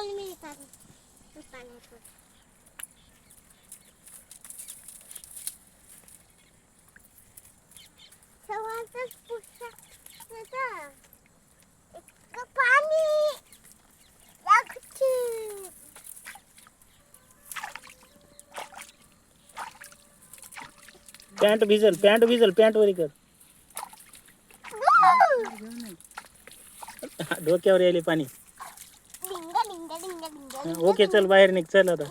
बुडवली मी पाण्यात. सवालच पुस्तक पाणी लागते. पॅन्ट भिजल पॅन्ट वरी कर. डोक्यावर यायले पाणी. डिंगा डिंगा डिंगा डिंगा. ओके चल बाहेर निघ चल आता.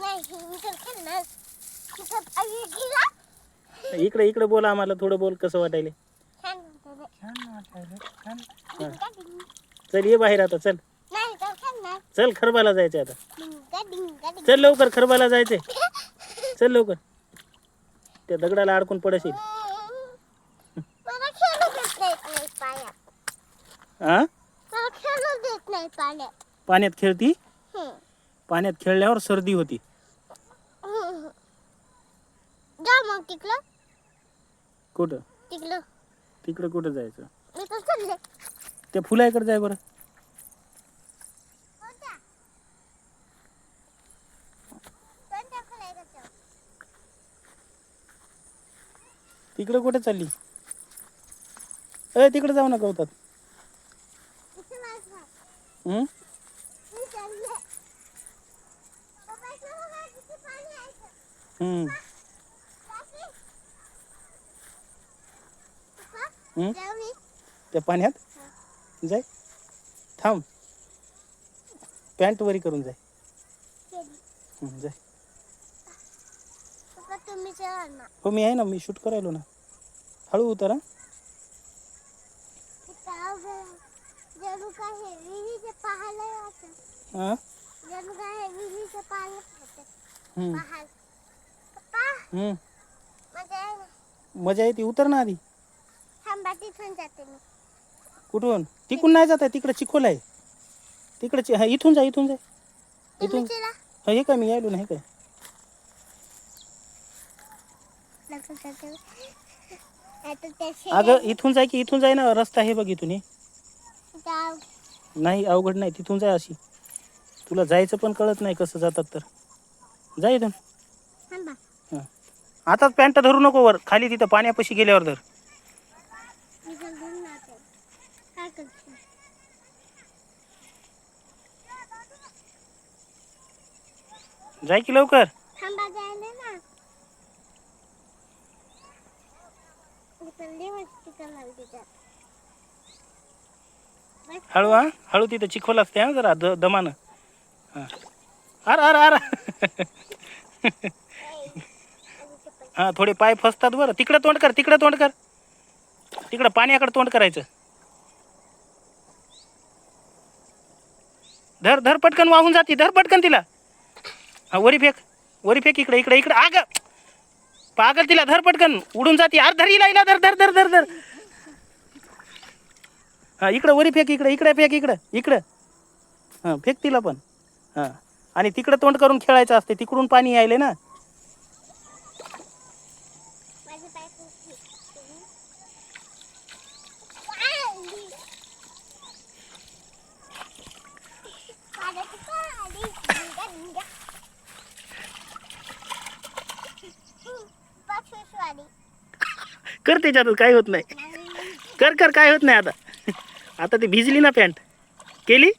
इकडे इकडे बोल आम्हाला थोडं बोल कसं वाटायले. चल ये बाहेर आता चल. चल खरबाला जायचं आता. चल लवकर खरबाला जायचंय. चल लवकर. त्या दगडाला अडकून पडशील. हा पाण्यात खेळती. पाण्यात खेळल्यावर सर्दी होती. जा मग तिकडं. कुठं तिकडं तिकडं कुठं जायचं. मी तर चालले. त्या फुलाकडे जाय बरं. तिकडं कुठे चालली. तिकडे जाऊ नका होतात. त्या पाण्यात जाय. थांब पॅन्ट वरी करून जाय. जाय. हो मी आहे ना. मी शूट करायलो ना. हळू उतर. मजा येते. उतर ना आधी. कुठून तिकून नाही जात आहे. तिकडे चिखोल आहे. तिकडे हा इथून जा. इथून हा हे काय मी यायलो नाही काय. अगं इथून जाय की. इथून जाय ना. रस्ता आहे बघ इथून. नाही अवघड नाही. तिथून जाय अशी. तुला जायचं पण कळत नाही कसं जातात तर. जा इथून. आताच पॅन्ट धरू नको वर. खाली तिथं पाण्यापाशी गेल्यावर धर. जाय की लवकर. हळू हा. हळू तिथं चिखोल असते हा जरा दमानं. हा अर अर अर. हा थोडे पाय फसतात बरं. तिकडं तोंड कर. तिकडं पाण्याकडे तोंड करायचं. धर धर पटकन. वाहून जाती. धर पटकन तिला. हा वरी फेक इकडे इकडे आग पागल. तिला धर पटकन. उडून जाती. अरे धर हिला. धर. हा इकडं वरी फेक. इकडे फेक. इकडं हा फेक तिला पण. हा आणि तिकडं तोंड करून खेळायचं असते. तिकडून पाणी यायले ना. कर त्याच्यातच काय होत नाही. कर काय होत नाही आता. आता ती भिजली ना पॅन्ट. केली.